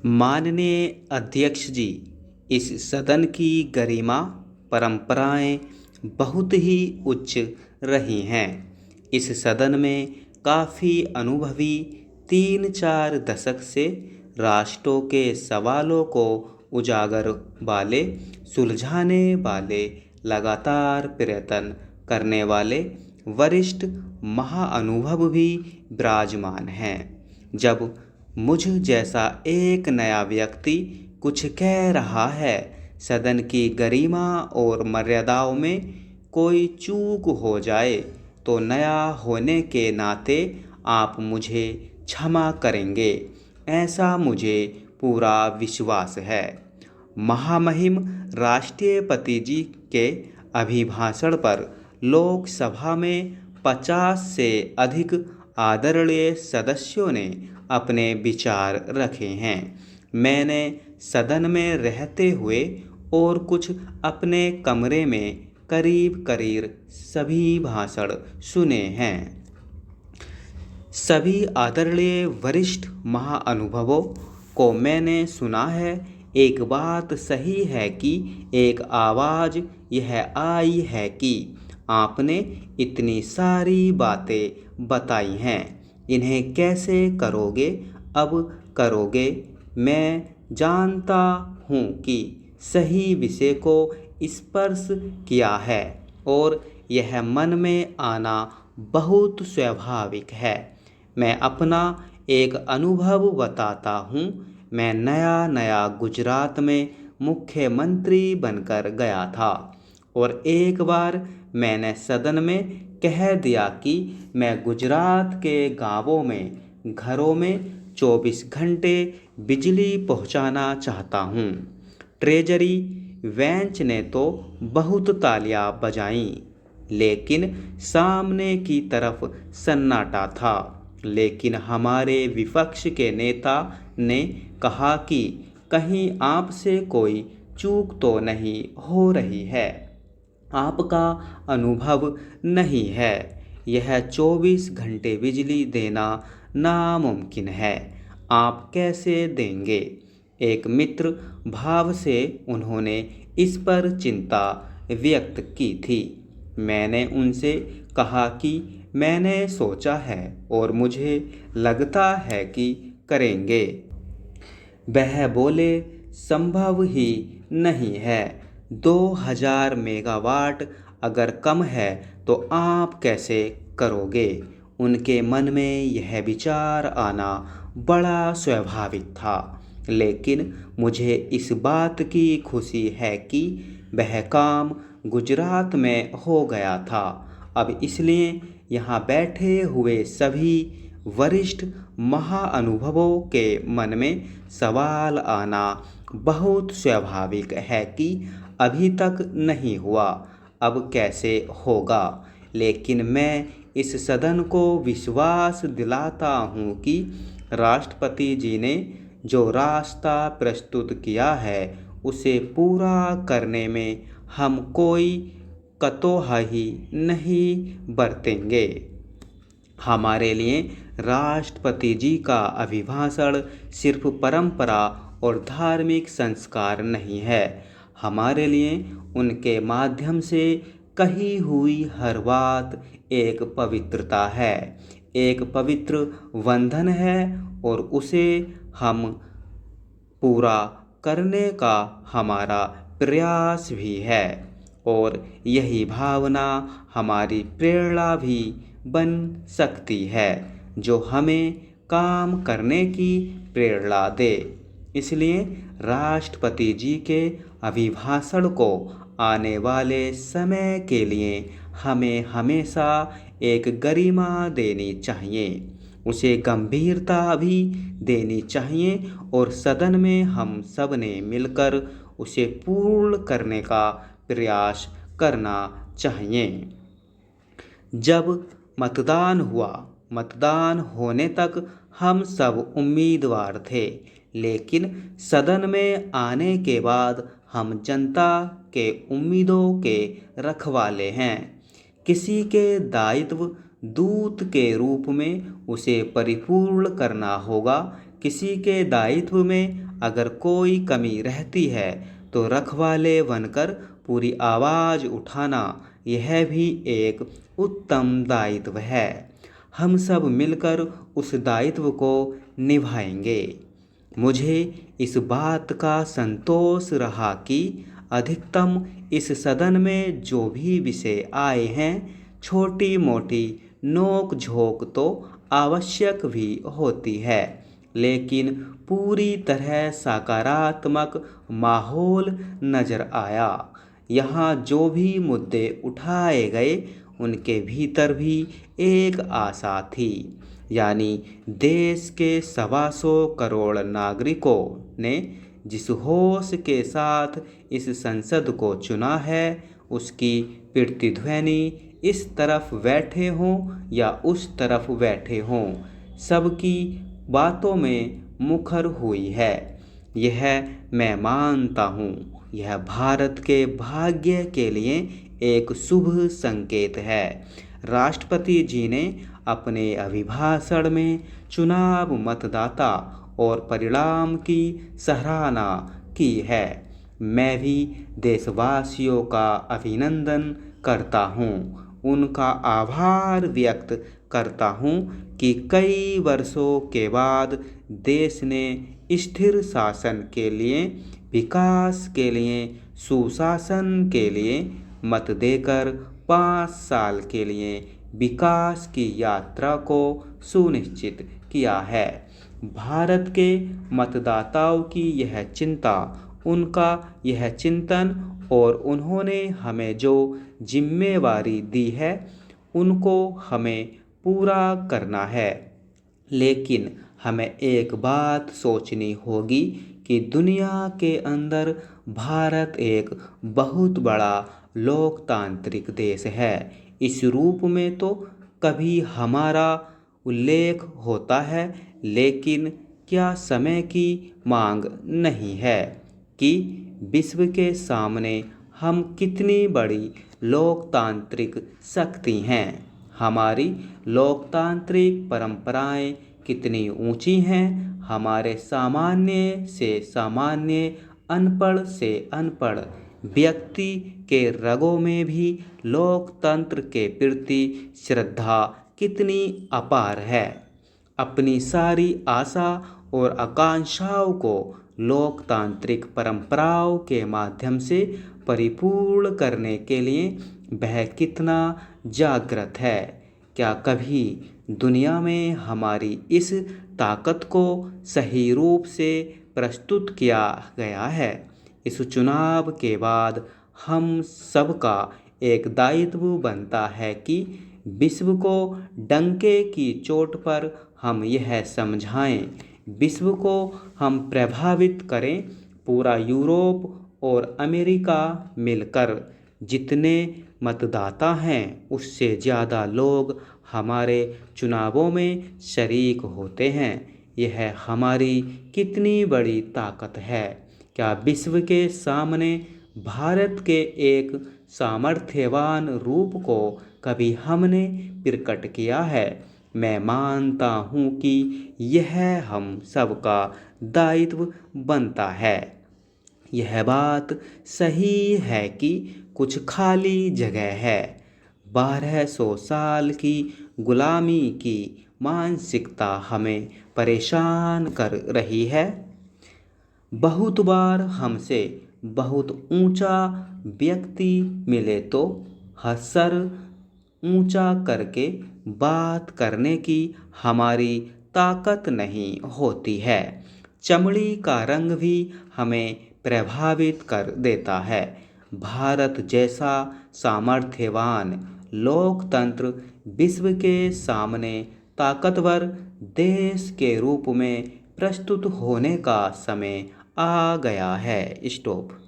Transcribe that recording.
माननीय अध्यक्ष जी, इस सदन की गरिमा परंपराएं बहुत ही उच्च रही हैं। इस सदन में काफ़ी अनुभवी 3-4 दशक से राष्ट्रों के सवालों को उजागर वाले, सुलझाने वाले, लगातार प्रयत्न करने वाले वरिष्ठ महाअनुभव भी विराजमान हैं। जब मुझ जैसा एक नया व्यक्ति कुछ कह रहा है, सदन की गरिमा और मर्यादाओं में कोई चूक हो जाए तो नया होने के नाते आप मुझे क्षमा करेंगे, ऐसा मुझे पूरा विश्वास है। महामहिम राष्ट्रपति जी के अभिभाषण पर लोकसभा में 50 से अधिक आदरणीय सदस्यों ने अपने विचार रखे हैं। मैंने सदन में रहते हुए और कुछ अपने कमरे में करीब करीब सभी भाषण सुने हैं। सभी आदरणीय वरिष्ठ महाअनुभवों को मैंने सुना है। एक बात सही है कि एक आवाज़ यह आई है कि आपने इतनी सारी बातें बताई हैं, इन्हें कैसे करोगे? अब करोगे। मैं जानता हूँ कि सही विषय को स्पर्श किया है और यह मन में आना बहुत स्वाभाविक है। मैं अपना एक अनुभव बताता हूँ। मैं नया गुजरात में मुख्यमंत्री बनकर गया था और एक बार मैंने सदन में कह दिया कि मैं गुजरात के गांवों में घरों में 24 घंटे बिजली पहुंचाना चाहता हूं। ट्रेजरी बेंच ने तो बहुत तालियां बजाईं, लेकिन सामने की तरफ सन्नाटा था। लेकिन हमारे विपक्ष के नेता ने कहा कि कहीं आपसे कोई चूक तो नहीं हो रही है, आपका अनुभव नहीं है, यह 24 घंटे बिजली देना नामुमकिन है, आप कैसे देंगे? एक मित्र भाव से उन्होंने इस पर चिंता व्यक्त की थी। मैंने उनसे कहा कि मैंने सोचा है और मुझे लगता है कि करेंगे। वह बोले, संभव ही नहीं है। 2000 मेगावाट अगर कम है तो आप कैसे करोगे? उनके मन में यह विचार आना बड़ा स्वाभाविक था, लेकिन मुझे इस बात की खुशी है कि वह काम गुजरात में हो गया था। अब इसलिए यहाँ बैठे हुए सभी वरिष्ठ महाअनुभवों के मन में सवाल आना बहुत स्वाभाविक है कि अभी तक नहीं हुआ, अब कैसे होगा? लेकिन मैं इस सदन को विश्वास दिलाता हूँ कि राष्ट्रपति जी ने जो रास्ता प्रस्तुत किया है उसे पूरा करने में हम कोई कतोही नहीं बरतेंगे। हमारे लिए राष्ट्रपति जी का अभिभाषण सिर्फ परंपरा और धार्मिक संस्कार नहीं है, हमारे लिए उनके माध्यम से कही हुई हर बात एक पवित्रता है, एक पवित्र बंधन है और उसे हम पूरा करने का हमारा प्रयास भी है। और यही भावना हमारी प्रेरणा भी बन सकती है, जो हमें काम करने की प्रेरणा दे। इसलिए राष्ट्रपति जी के अभिभाषण को आने वाले समय के लिए हमें हमेशा एक गरिमा देनी चाहिए, उसे गंभीरता भी देनी चाहिए और सदन में हम सब ने मिलकर उसे पूर्ण करने का प्रयास करना चाहिए। जब मतदान हुआ, मतदान होने तक हम सब उम्मीदवार थे, लेकिन सदन में आने के बाद हम जनता के उम्मीदों के रखवाले हैं। किसी के दायित्व दूत के रूप में उसे परिपूर्ण करना होगा, किसी के दायित्व में अगर कोई कमी रहती है तो रखवाले बनकर पूरी आवाज़ उठाना, यह भी एक उत्तम दायित्व है। हम सब मिलकर उस दायित्व को निभाएंगे। मुझे इस बात का संतोष रहा कि अधिकतम इस सदन में जो भी विषय आए हैं, छोटी मोटी नोक झोंक तो आवश्यक भी होती है, लेकिन पूरी तरह सकारात्मक माहौल नज़र आया। यहाँ जो भी मुद्दे उठाए गए उनके भीतर भी एक आशा थी, यानी देश के 125 करोड़ नागरिकों ने जिस होश के साथ इस संसद को चुना है, उसकी प्रतिध्वनि इस तरफ बैठे हों या उस तरफ बैठे हों, सबकी बातों में मुखर हुई है। यह मैं मानता हूँ, यह भारत के भाग्य के लिए एक शुभ संकेत है। राष्ट्रपति जी ने अपने अभिभाषण में चुनाव, मतदाता और परिणाम की सराहना की है। मैं भी देशवासियों का अभिनंदन करता हूँ, उनका आभार व्यक्त करता हूँ कि कई वर्षों के बाद देश ने स्थिर शासन के लिए, विकास के लिए, सुशासन के लिए मत देकर 5 साल के लिए विकास की यात्रा को सुनिश्चित किया है। भारत के मतदाताओं की यह चिंता, उनका यह चिंतन और उन्होंने हमें जो जिम्मेवारी दी है, उनको हमें पूरा करना है। लेकिन हमें एक बात सोचनी होगी कि दुनिया के अंदर भारत एक बहुत बड़ा लोकतांत्रिक देश है। इस रूप में तो कभी हमारा उल्लेख होता है, लेकिन क्या समय की मांग नहीं है कि विश्व के सामने हम कितनी बड़ी लोकतांत्रिक शक्ति हैं, हमारी लोकतांत्रिक परंपराएं कितनी ऊंची हैं, हमारे सामान्य से सामान्य, अनपढ़ से अनपढ़ व्यक्ति के रगों में भी लोकतंत्र के प्रति श्रद्धा कितनी अपार है। अपनी सारी आशा और आकांक्षाओं को लोकतांत्रिक परंपराओं के माध्यम से परिपूर्ण करने के लिए वह कितना जागृत है। क्या कभी दुनिया में हमारी इस ताकत को सही रूप से प्रस्तुत किया गया है? इस चुनाव के बाद हम सबका एक दायित्व बनता है कि विश्व को डंके की चोट पर हम यह समझाएं, विश्व को हम प्रभावित करें। पूरा यूरोप और अमेरिका मिलकर जितने मतदाता हैं, उससे ज़्यादा लोग हमारे चुनावों में शरीक होते हैं। यह हमारी कितनी बड़ी ताकत है। क्या विश्व के सामने भारत के एक सामर्थ्यवान रूप को कभी हमने प्रकट किया है? मैं मानता हूँ कि यह हम सबका दायित्व बनता है। यह बात सही है कि कुछ खाली जगह है। 1200 साल की गुलामी की मानसिकता हमें परेशान कर रही है। बहुत बार हमसे बहुत ऊंचा व्यक्ति मिले तो सर ऊंचा करके बात करने की हमारी ताकत नहीं होती है। चमड़ी का रंग भी हमें प्रभावित कर देता है। भारत जैसा सामर्थ्यवान लोकतंत्र विश्व के सामने ताकतवर देश के रूप में प्रस्तुत होने का समय आ गया है। स्टॉप।